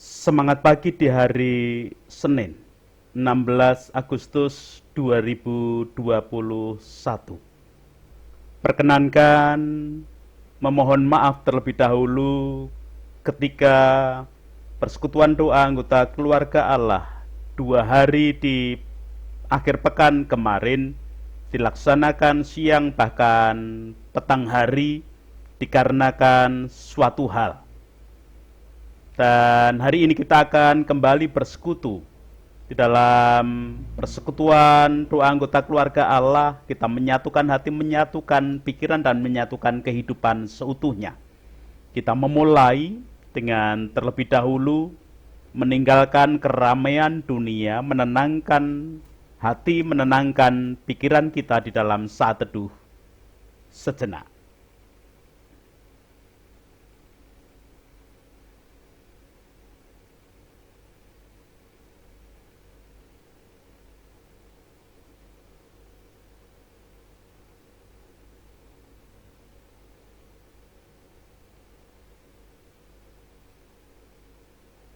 Semangat pagi di hari Senin, 16 Agustus 2021. Perkenankan memohon maaf terlebih dahulu ketika persekutuan doa anggota keluarga Allah 2 hari di akhir pekan kemarin dilaksanakan siang bahkan petang hari dikarenakan suatu hal. Dan hari ini kita akan kembali bersekutu di dalam persekutuan doa anggota keluarga Allah. Kita menyatukan hati, menyatukan pikiran, dan menyatukan kehidupan seutuhnya. Kita memulai dengan terlebih dahulu meninggalkan keramaian dunia, menenangkan hati, menenangkan pikiran kita di dalam saat teduh sejenak.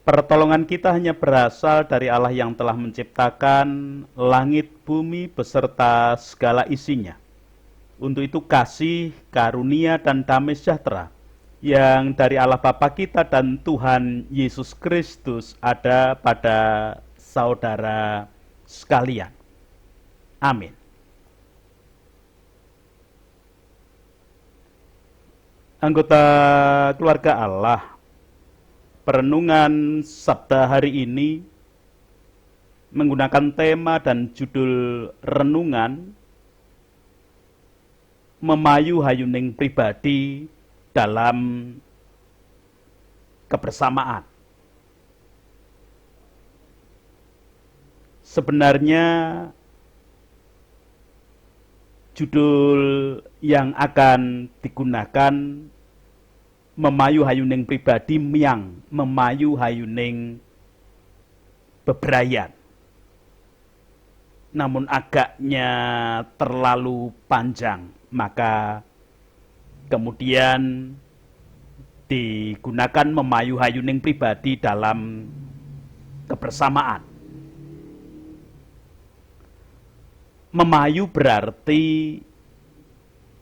Pertolongan kita hanya berasal dari Allah yang telah menciptakan langit, bumi, beserta segala isinya. Untuk itu kasih, karunia, dan damai sejahtera yang dari Allah Bapa kita dan Tuhan Yesus Kristus ada pada saudara sekalian. Amin. Anggota keluarga Allah, perenungan Sabda hari ini menggunakan tema dan judul renungan memayu hayuning pribadi dalam kebersamaan. Sebenarnya judul yang akan digunakan memayu hayuning pribadi yang memayu hayuning bebrayan. Namun agaknya terlalu panjang, maka kemudian digunakan memayu hayuning pribadi dalam kebersamaan. Memayu berarti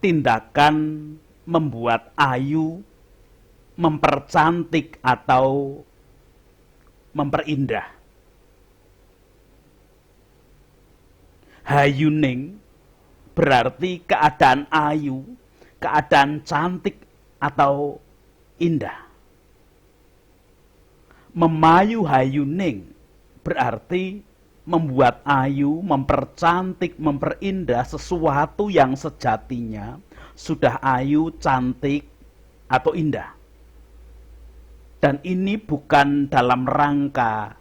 tindakan membuat ayu, mempercantik atau memperindah. Hayuning berarti keadaan ayu, keadaan cantik atau indah. Memayu hayuning berarti membuat ayu, mempercantik, memperindah sesuatu yang sejatinya sudah ayu, cantik, atau indah. Dan ini bukan dalam rangka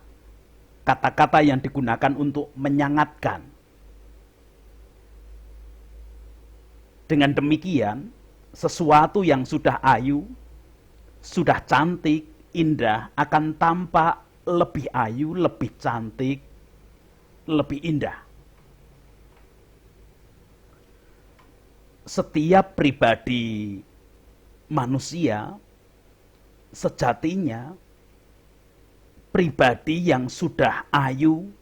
kata-kata yang digunakan untuk menyangatkan. Dengan demikian, sesuatu yang sudah ayu, sudah cantik, indah akan tampak lebih ayu, lebih cantik, lebih indah. Setiap pribadi manusia sejatinya pribadi yang sudah ayu,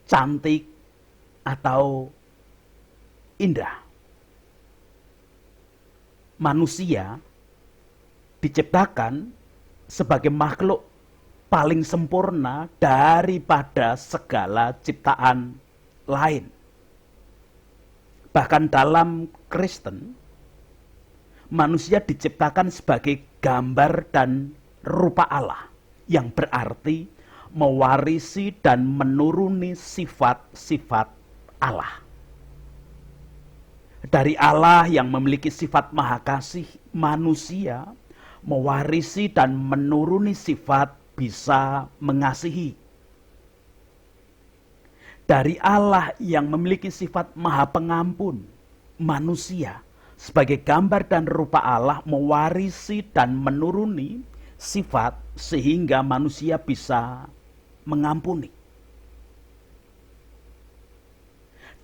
cantik, atau indah. Manusia diciptakan sebagai makhluk paling sempurna daripada segala ciptaan lain. Bahkan dalam Kristen, manusia diciptakan sebagai gambar dan rupa Allah, yang berarti mewarisi dan menuruni sifat-sifat Allah. Dari Allah yang memiliki sifat maha kasih, manusia mewarisi dan menuruni sifat bisa mengasihi. Dari Allah yang memiliki sifat maha pengampun, manusia sebagai gambar dan rupa Allah mewarisi dan menuruni sifat sehingga manusia bisa mengampuni.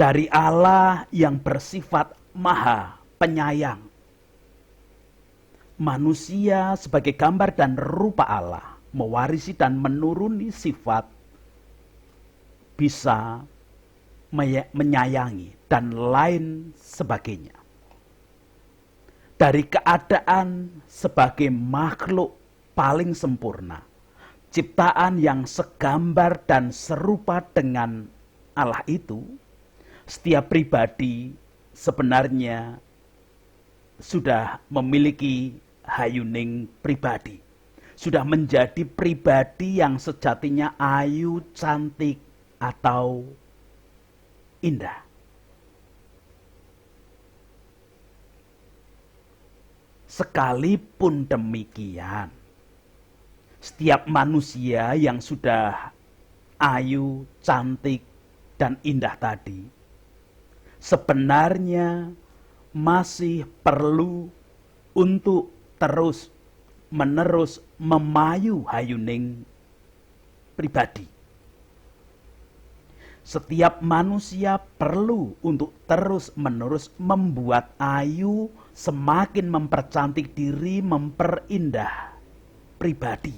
Dari Allah yang bersifat maha penyayang, manusia sebagai gambar dan rupa Allah mewarisi dan menuruni sifat bisa menyayangi dan lain sebagainya. Dari keadaan sebagai makhluk paling sempurna, ciptaan yang segambar dan serupa dengan Allah itu, setiap pribadi sebenarnya sudah memiliki hayuning pribadi. Sudah menjadi pribadi yang sejatinya ayu, cantik, atau indah. Sekalipun demikian, setiap manusia yang sudah ayu, cantik, dan indah tadi sebenarnya masih perlu untuk terus-menerus memayu hayuning pribadi. Setiap manusia perlu untuk terus-menerus membuat ayu, semakin mempercantik diri, memperindah pribadi.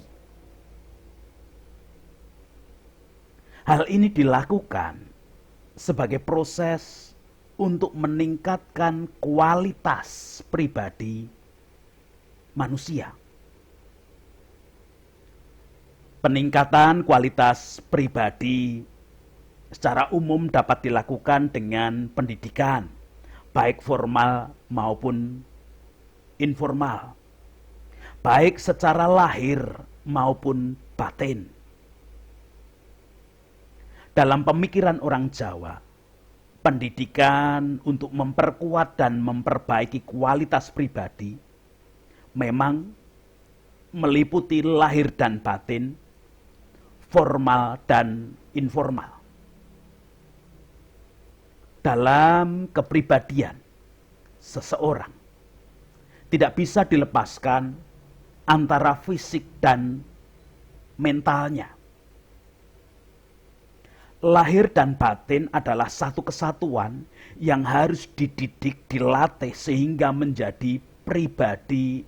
Hal ini dilakukan sebagai proses untuk meningkatkan kualitas pribadi manusia. Peningkatan kualitas pribadi secara umum dapat dilakukan dengan pendidikan, baik formal maupun informal, baik secara lahir maupun batin. Dalam pemikiran orang Jawa, pendidikan untuk memperkuat dan memperbaiki kualitas pribadi memang meliputi lahir dan batin, formal dan informal. Dalam kepribadian seseorang tidak bisa dilepaskan antara fisik dan mentalnya. Lahir dan batin adalah satu kesatuan yang harus dididik, dilatih sehingga menjadi pribadi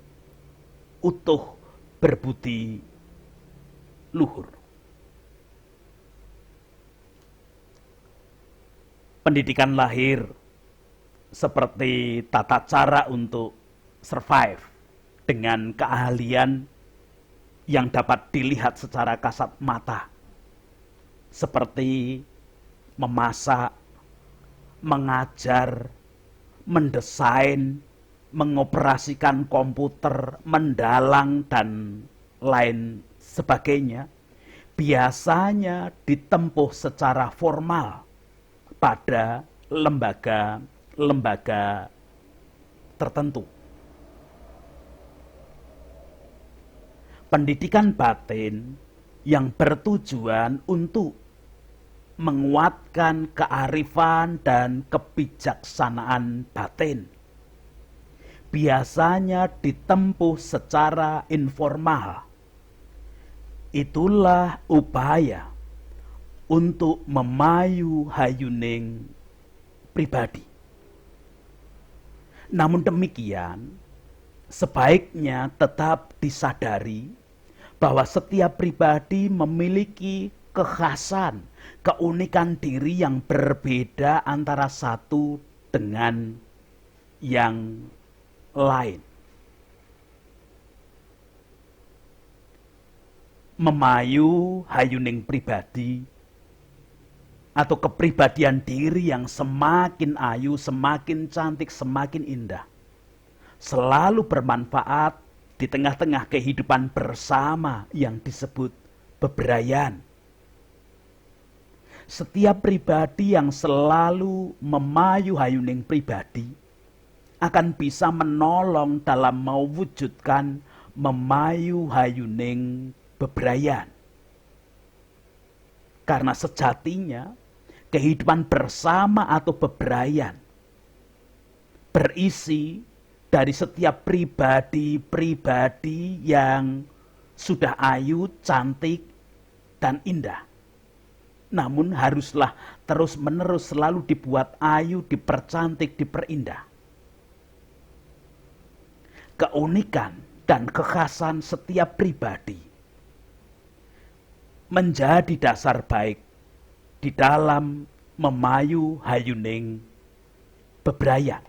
utuh, berbudi luhur. Pendidikan lahir seperti tata cara untuk survive dengan keahlian yang dapat dilihat secara kasat mata, seperti memasak, mengajar, mendesain, mengoperasikan komputer, mendalang, dan lain sebagainya, biasanya ditempuh secara formal pada lembaga-lembaga tertentu. Pendidikan batin yang bertujuan untuk menguatkan kearifan dan kebijaksanaan batin biasanya ditempuh secara informal. Itulah upaya untuk memayu hayuning pribadi. Namun demikian, sebaiknya tetap disadari bahwa setiap pribadi memiliki kekhasan, keunikan diri yang berbeda antara satu dengan yang lain. Memayu hayuning pribadi atau kepribadian diri yang semakin ayu, semakin cantik, semakin indah, selalu bermanfaat di tengah-tengah kehidupan bersama yang disebut bebrayan. Setiap pribadi yang selalu memayu hayuning pribadi akan bisa menolong dalam mewujudkan memayu hayuning bebrayan. Karena sejatinya kehidupan bersama atau bebrayan berisi dari setiap pribadi-pribadi yang sudah ayu, cantik, dan indah. Namun haruslah terus-menerus selalu dibuat ayu, dipercantik, diperindah. Keunikan dan kekhasan setiap pribadi menjadi dasar baik di dalam memayu hayuning bebrayan.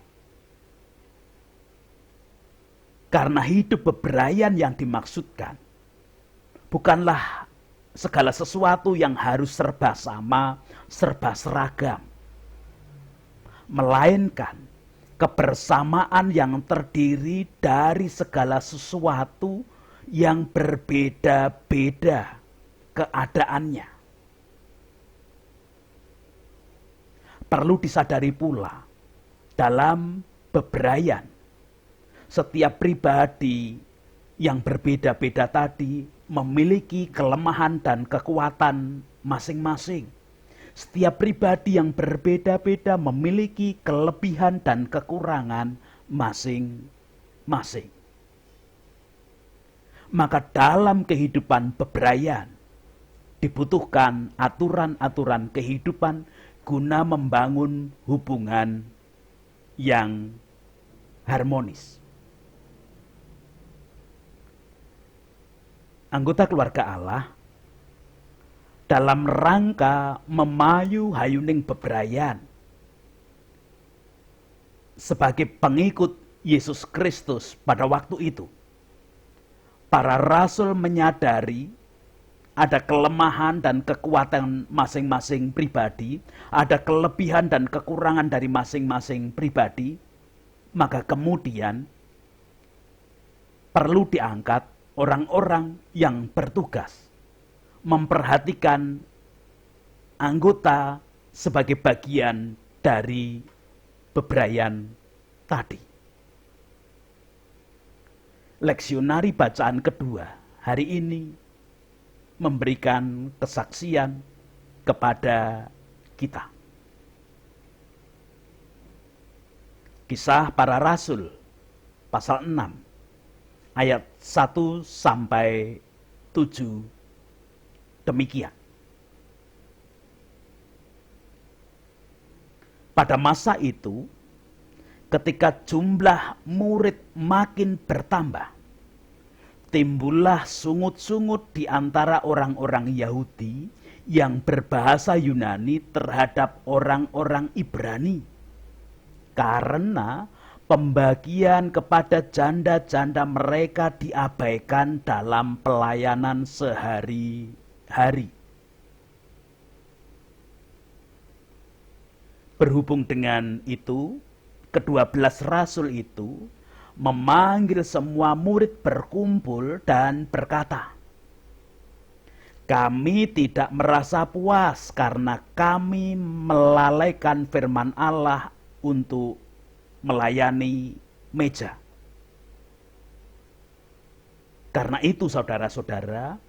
Karena hidup bebrayan yang dimaksudkan bukanlah segala sesuatu yang harus serba sama, serba seragam, melainkan kebersamaan yang terdiri dari segala sesuatu yang berbeda-beda keadaannya. Perlu disadari pula, dalam bebrayan, setiap pribadi yang berbeda-beda tadi memiliki kelemahan dan kekuatan masing-masing. Setiap pribadi yang berbeda-beda memiliki kelebihan dan kekurangan masing-masing. Maka dalam kehidupan bebrayan dibutuhkan aturan-aturan kehidupan guna membangun hubungan yang harmonis. Anggota keluarga Allah dalam rangka memayu hayuning bebrayan sebagai pengikut Yesus Kristus pada waktu itu, para rasul menyadari ada kelemahan dan kekuatan masing-masing pribadi, ada kelebihan dan kekurangan dari masing-masing pribadi, maka kemudian perlu diangkat orang-orang yang bertugas memperhatikan anggota sebagai bagian dari bebrayan tadi. Leksionari bacaan kedua hari ini memberikan kesaksian kepada kita. Kisah Para Rasul pasal 6 ayat 1 sampai 7 demikian. Pada masa itu, ketika jumlah murid makin bertambah, timbullah sungut-sungut di antara orang-orang Yahudi yang berbahasa Yunani terhadap orang-orang Ibrani, karena pembagian kepada janda-janda mereka diabaikan dalam pelayanan sehari-hari. Berhubung dengan itu, ke-12 rasul itu memanggil semua murid berkumpul dan berkata, "Kami tidak merasa puas karena kami melalaikan firman Allah untuk melayani meja. Karena itu saudara-saudara,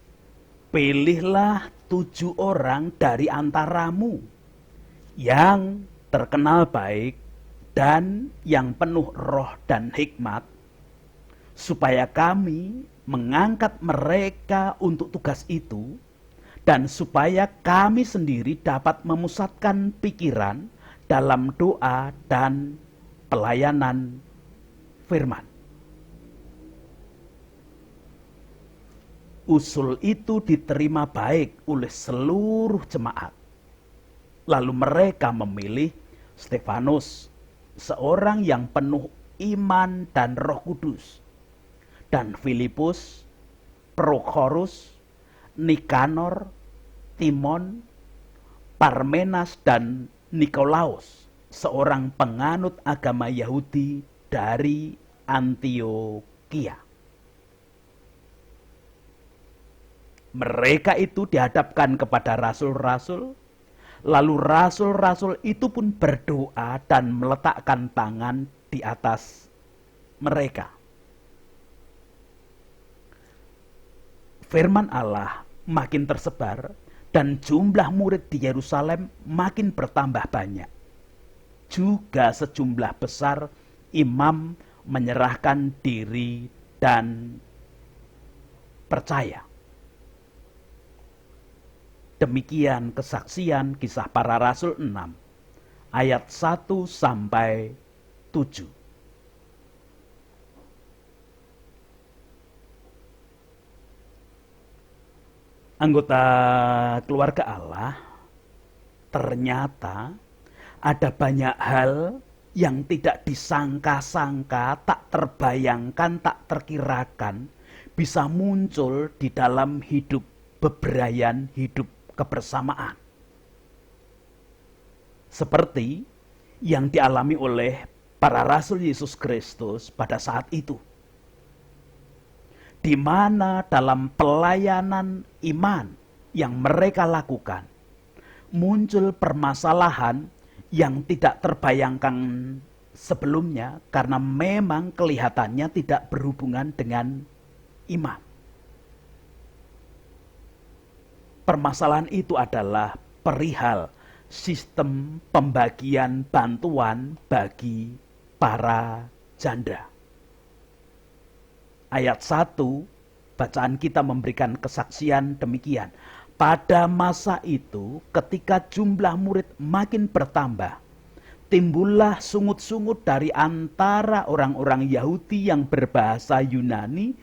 pilihlah 7 orang dari antaramu yang terkenal baik dan yang penuh roh dan hikmat, supaya kami mengangkat mereka untuk tugas itu, dan supaya kami sendiri dapat memusatkan pikiran dalam doa dan pelayanan firman." Usul itu diterima baik oleh seluruh jemaat. Lalu mereka memilih Stefanus, seorang yang penuh iman dan Roh Kudus, dan Filipus, Prokhorus, Nikanor, Timon, Parmenas, dan Nikolaus, seorang penganut agama Yahudi dari Antiokhia. Mereka itu dihadapkan kepada rasul-rasul, lalu rasul-rasul itu pun berdoa dan meletakkan tangan di atas mereka. Firman Allah makin tersebar dan jumlah murid di Yerusalem makin bertambah banyak. Juga sejumlah besar imam menyerahkan diri dan percaya. Demikian kesaksian Kisah Para Rasul 6 ayat 1 sampai 7. Anggota keluarga Allah, ternyata ada banyak hal yang tidak disangka-sangka, tak terbayangkan, tak terkirakan, bisa muncul di dalam hidup bebrayan, hidup kebersamaan. Seperti yang dialami oleh para rasul Yesus Kristus pada saat itu. Di mana dalam pelayanan iman yang mereka lakukan, muncul permasalahan yang tidak terbayangkan sebelumnya karena memang kelihatannya tidak berhubungan dengan iman. Permasalahan itu adalah perihal sistem pembagian bantuan bagi para janda. Ayat 1, bacaan kita memberikan kesaksian demikian. Pada masa itu, ketika jumlah murid makin bertambah, timbullah sungut-sungut dari antara orang-orang Yahudi yang berbahasa Yunani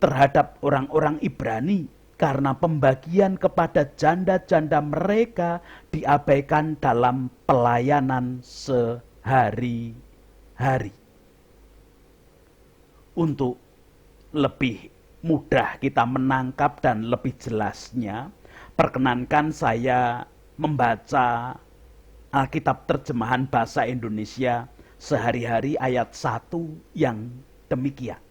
terhadap orang-orang Ibrani, karena pembagian kepada janda-janda mereka diabaikan dalam pelayanan sehari-hari. Untuk lebih mudah kita menangkap dan lebih jelasnya, perkenankan saya membaca Alkitab terjemahan bahasa Indonesia sehari-hari ayat 1 yang demikian.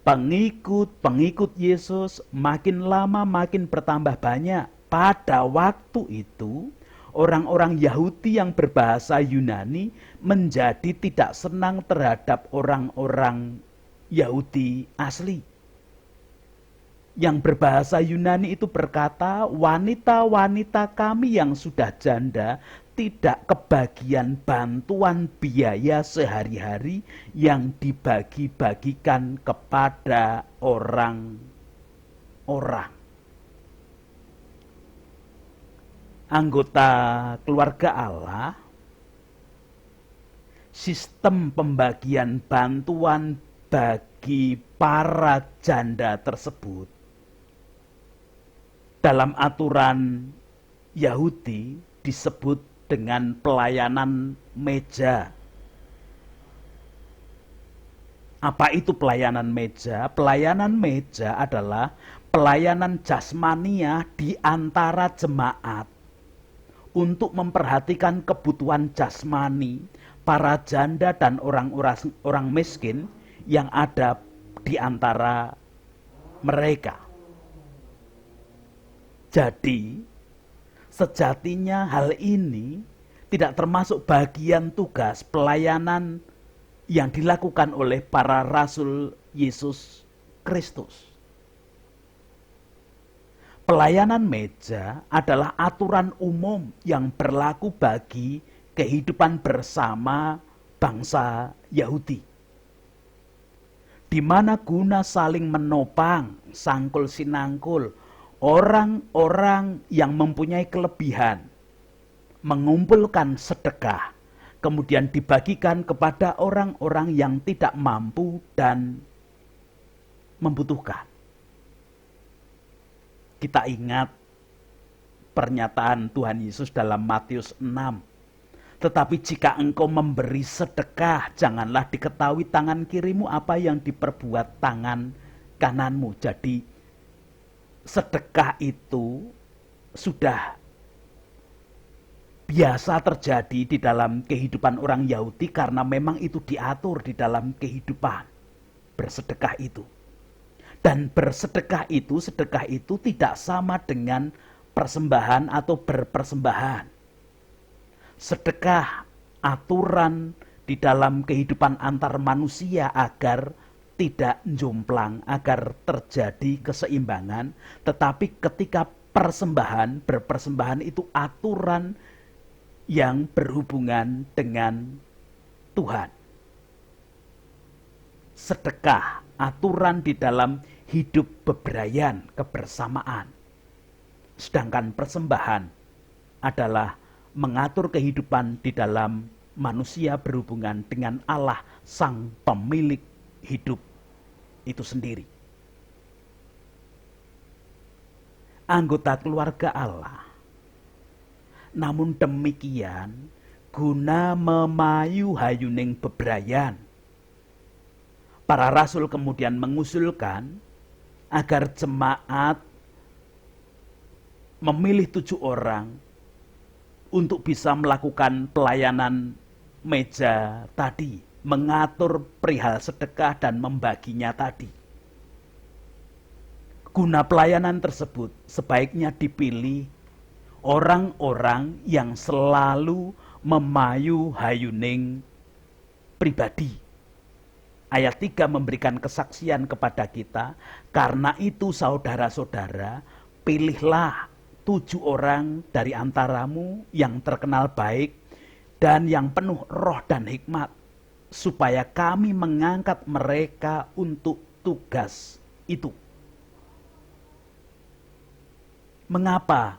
Pengikut-pengikut Yesus makin lama makin bertambah banyak. Pada waktu itu, orang-orang Yahudi yang berbahasa Yunani menjadi tidak senang terhadap orang-orang Yahudi asli. Yang berbahasa Yunani itu berkata, wanita-wanita kami yang sudah janda tidak kebagian bantuan biaya sehari-hari yang dibagi-bagikan kepada orang-orang. Anggota keluarga Allah, sistem pembagian bantuan bagi para janda tersebut dalam aturan Yahudi disebut dengan pelayanan meja. Apa itu pelayanan meja? Pelayanan meja adalah pelayanan jasmania di antara jemaat untuk memperhatikan kebutuhan jasmani para janda dan orang miskin yang ada di antara mereka. Jadi, sejatinya hal ini tidak termasuk bagian tugas pelayanan yang dilakukan oleh para rasul Yesus Kristus. Pelayanan meja adalah aturan umum yang berlaku bagi kehidupan bersama bangsa Yahudi, di mana guna saling menopang, sangkul sinangkul, orang-orang yang mempunyai kelebihan mengumpulkan sedekah, kemudian dibagikan kepada orang-orang yang tidak mampu dan membutuhkan. Kita ingat pernyataan Tuhan Yesus dalam Matius 6. Tetapi jika engkau memberi sedekah, janganlah diketahui tangan kirimu apa yang diperbuat tangan kananmu. Jadi sedekah itu sudah biasa terjadi di dalam kehidupan orang Yahudi karena memang itu diatur di dalam kehidupan bersedekah itu. Dan bersedekah itu, sedekah itu tidak sama dengan persembahan atau berpersembahan. Sedekah aturan di dalam kehidupan antar manusia agar tidak jomplang, agar terjadi keseimbangan. Tetapi ketika berpersembahan itu aturan yang berhubungan dengan Tuhan. Sedekah, aturan di dalam hidup bebrayan, kebersamaan. Sedangkan persembahan adalah mengatur kehidupan di dalam manusia berhubungan dengan Allah, sang pemilik hidup itu sendiri. anggota keluarga Allah. Namun demikian, guna memayu hayuning bebrayan, para rasul kemudian mengusulkan agar jemaat memilih 7 orang untuk bisa melakukan pelayanan meja tadi, mengatur perihal sedekah dan membaginya tadi. Guna pelayanan tersebut sebaiknya dipilih orang-orang yang selalu memayu hayuning pribadi. Ayat 3 memberikan kesaksian kepada kita, karena itu saudara-saudara, pilihlah 7 orang dari antaramu yang terkenal baik dan yang penuh roh dan hikmat, supaya kami mengangkat mereka untuk tugas itu. Mengapa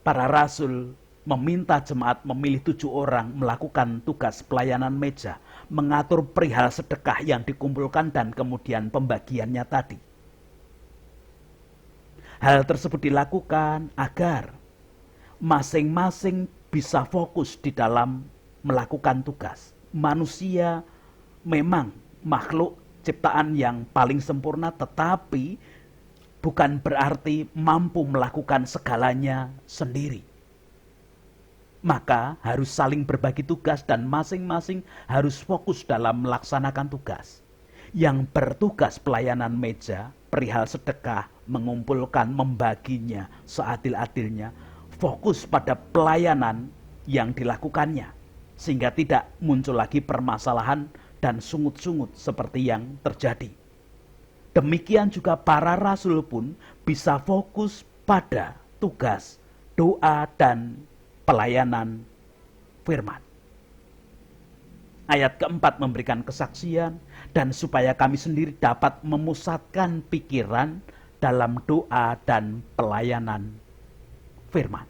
para rasul meminta jemaat memilih 7 orang melakukan tugas pelayanan meja, mengatur perihal sedekah yang dikumpulkan dan kemudian pembagiannya tadi? Hal tersebut dilakukan agar masing-masing bisa fokus di dalam melakukan tugas. Manusia memang makhluk ciptaan yang paling sempurna, tetapi bukan berarti mampu melakukan segalanya sendiri. Maka harus saling berbagi tugas dan masing-masing harus fokus dalam melaksanakan tugas. Yang bertugas pelayanan meja, perihal sedekah, mengumpulkan, membaginya seadil-adilnya, fokus pada pelayanan yang dilakukannya, sehingga tidak muncul lagi permasalahan dan sungut-sungut seperti yang terjadi. Demikian juga para rasul pun bisa fokus pada tugas doa dan pelayanan firman. Ayat keempat memberikan kesaksian, dan supaya kami sendiri dapat memusatkan pikiran dalam doa dan pelayanan firman.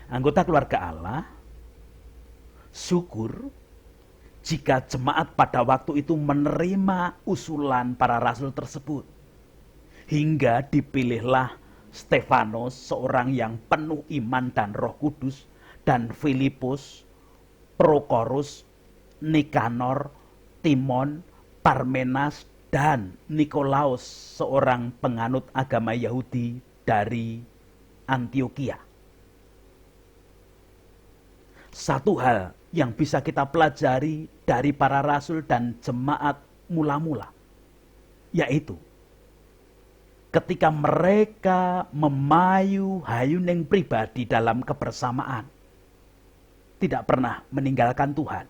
Anggota keluarga Allah, syukur jika jemaat pada waktu itu menerima usulan para rasul tersebut, hingga dipilihlah Stefanus, seorang yang penuh iman dan Roh Kudus, dan Filipus, Prokorus, Nikanor, Timon, Parmenas, dan Nikolaus, seorang penganut agama Yahudi dari Antioquia. Satu hal yang bisa kita pelajari dari para rasul dan jemaat mula-mula, yaitu ketika mereka memayu hayuning pribadi dalam kebersamaan, tidak pernah meninggalkan Tuhan.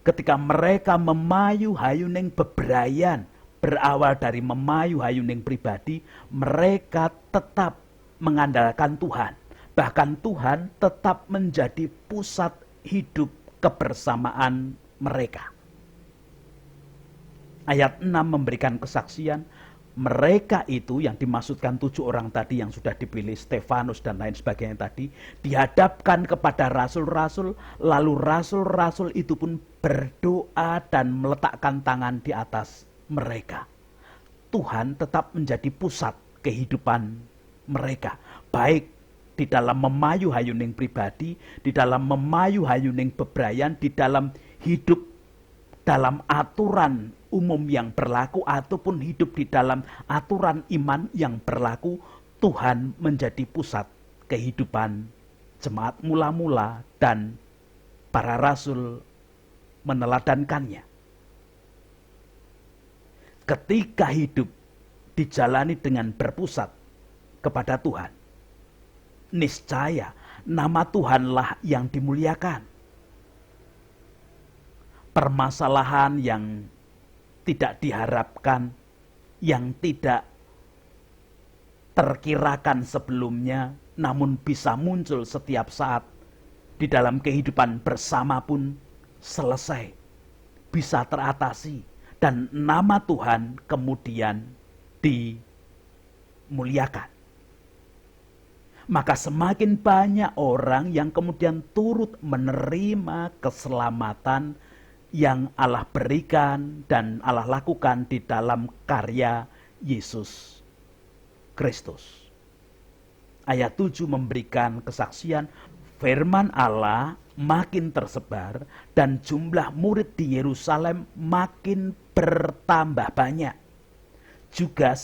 Ketika mereka memayu hayuning bebrayan, berawal dari memayu hayuning pribadi, mereka tetap mengandalkan Tuhan. Bahkan Tuhan tetap menjadi pusat hidup kebersamaan mereka. Ayat 6 memberikan kesaksian, mereka itu yang dimaksudkan 7 orang tadi yang sudah dipilih, Stefanus dan lain sebagainya tadi, dihadapkan kepada rasul-rasul, lalu rasul-rasul itu pun berdoa dan meletakkan tangan di atas mereka. Tuhan tetap menjadi pusat kehidupan mereka, baik di dalam memayu hayuning pribadi, di dalam memayu hayuning bebrayan, di dalam hidup dalam aturan umum yang berlaku, ataupun hidup di dalam aturan iman yang berlaku. Tuhan menjadi pusat kehidupan jemaat mula-mula dan para rasul meneladankannya. Ketika hidup dijalani dengan berpusat kepada Tuhan, niscaya nama Tuhanlah yang dimuliakan. Permasalahan yang tidak diharapkan, yang tidak terkirakan sebelumnya, namun bisa muncul setiap saat di dalam kehidupan bersama pun selesai, bisa teratasi, dan nama Tuhan kemudian dimuliakan. Maka semakin banyak orang yang kemudian turut menerima keselamatan yang Allah berikan dan Allah lakukan di dalam karya Yesus Kristus. Ayat 7 memberikan kesaksian firman Allah makin tersebar dan jumlah murid di Yerusalem makin bertambah banyak. Juga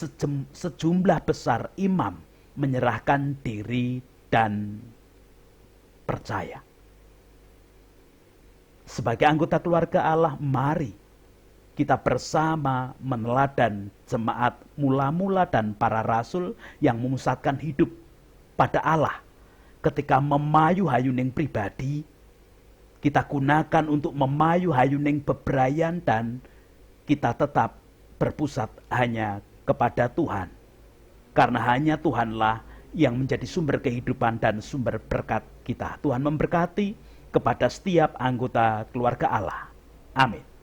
sejumlah besar imam menyerahkan diri dan percaya. Sebagai anggota keluarga Allah, mari kita bersama meneladan jemaat mula-mula dan para rasul yang memusatkan hidup pada Allah. Ketika memayu hayuning pribadi, kita gunakan untuk memayu hayuning bebrayan dan kita tetap berpusat hanya kepada Tuhan. Karena hanya Tuhanlah yang menjadi sumber kehidupan dan sumber berkat kita. Tuhan memberkati kepada setiap anggota keluarga Allah. Amin.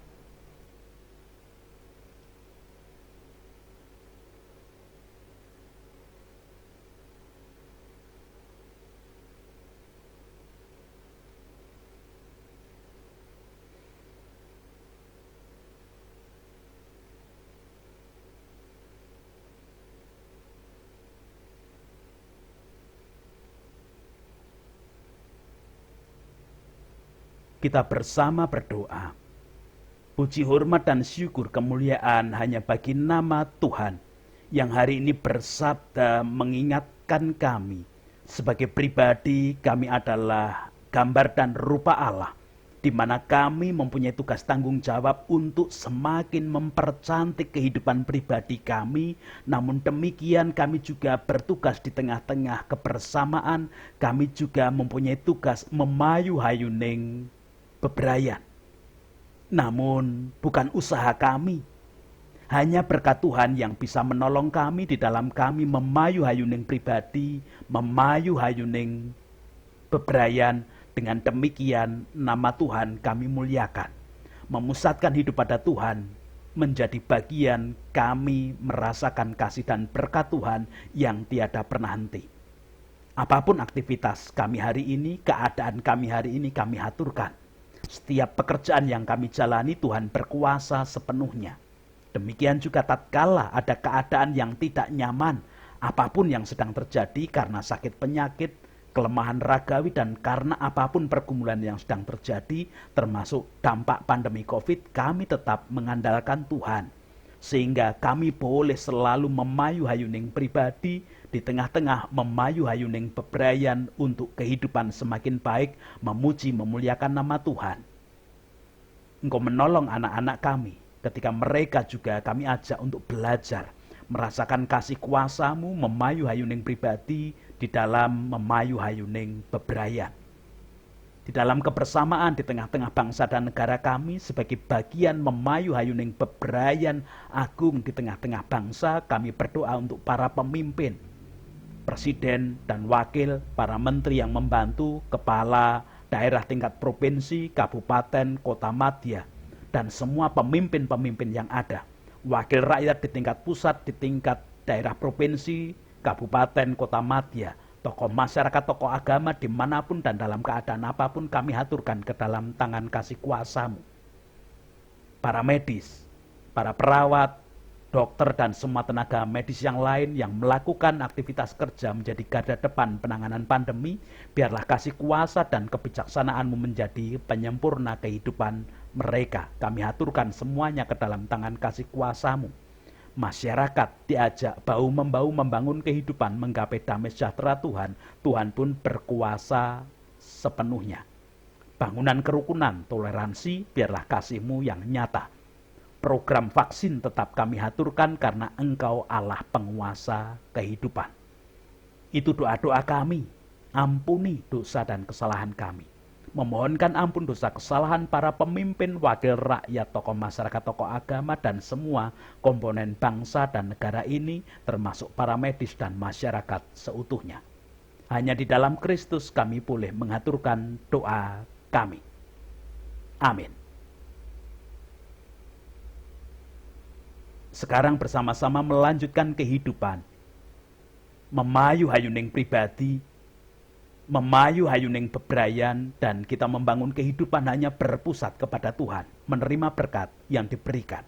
Kita bersama berdoa. Puji, hormat, dan syukur kemuliaan hanya bagi nama Tuhan yang hari ini bersabda mengingatkan kami. Sebagai pribadi, kami adalah gambar dan rupa Allah, di mana kami mempunyai tugas tanggung jawab untuk semakin mempercantik kehidupan pribadi kami. Namun demikian kami juga bertugas di tengah-tengah kebersamaan. Kami juga mempunyai tugas memayu hayuning bebrayan. Namun bukan usaha kami. Hanya berkat Tuhan yang bisa menolong kami di dalam kami memayu hayuning pribadi, memayu hayuning bebrayan. Dengan demikian nama Tuhan kami muliakan. Memusatkan hidup pada Tuhan menjadi bagian kami merasakan kasih dan berkat Tuhan yang tiada pernah henti. Apapun aktivitas kami hari ini, keadaan kami hari ini kami haturkan. Setiap pekerjaan yang kami jalani Tuhan berkuasa sepenuhnya. Demikian juga tatkala ada keadaan yang tidak nyaman, apapun yang sedang terjadi karena sakit penyakit, kelemahan ragawi, dan karena apapun pergumulan yang sedang terjadi, termasuk dampak pandemi COVID, kami tetap mengandalkan Tuhan. Sehingga kami boleh selalu memayu hayuning pribadi, di tengah-tengah memayu hayuning bebrayan untuk kehidupan semakin baik, memuji memuliakan nama Tuhan. Engkau menolong anak-anak kami ketika mereka juga kami ajak untuk belajar, merasakan kasih kuasa-Mu, memayu hayuning pribadi di dalam memayu hayuning bebrayan. Di dalam kebersamaan di tengah-tengah bangsa dan negara kami, sebagai bagian memayu hayuning bebrayan agung di tengah-tengah bangsa, kami berdoa untuk para pemimpin, presiden dan wakil, para menteri yang membantu, kepala daerah tingkat provinsi, kabupaten, kota madya, dan semua pemimpin-pemimpin yang ada, wakil rakyat di tingkat pusat, di tingkat daerah provinsi, kabupaten, kota madya, tokoh masyarakat, tokoh agama, dimanapun dan dalam keadaan apapun kami haturkan ke dalam tangan kasih kuasa-Mu. Para medis, para perawat, dokter, dan semua tenaga medis yang lain yang melakukan aktivitas kerja menjadi garda depan penanganan pandemi, biarlah kasih kuasa dan kebijaksanaan-Mu menjadi penyempurna kehidupan mereka. Kami haturkan semuanya ke dalam tangan kasih kuasa-Mu. Masyarakat diajak bahu-membahu membangun kehidupan, menggapai damai sejahtera Tuhan. Tuhan pun berkuasa sepenuhnya. Bangunan kerukunan, toleransi, biarlah kasih-Mu yang nyata. Program vaksin tetap kami haturkan karena Engkau Allah penguasa kehidupan. Itu doa-doa kami. Ampuni dosa dan kesalahan kami. Memohonkan ampun dosa kesalahan para pemimpin, wakil rakyat, tokoh masyarakat, tokoh agama, dan semua komponen bangsa dan negara ini, termasuk para medis dan masyarakat seutuhnya. Hanya di dalam Kristus kami boleh mengaturkan doa kami. Amin. Sekarang bersama-sama melanjutkan kehidupan, memayu hayuning pribadi, memayu hayuning bebrayan, dan kita membangun kehidupan hanya berpusat kepada Tuhan, menerima berkat yang diberikan.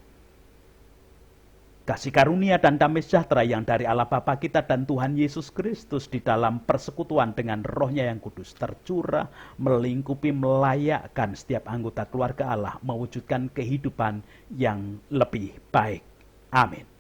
Kasih karunia dan damai sejahtera yang dari Allah Bapa kita dan Tuhan Yesus Kristus di dalam persekutuan dengan Roh-Nya yang kudus tercurah, melingkupi, melayakkan setiap anggota keluarga Allah mewujudkan kehidupan yang lebih baik. Amin.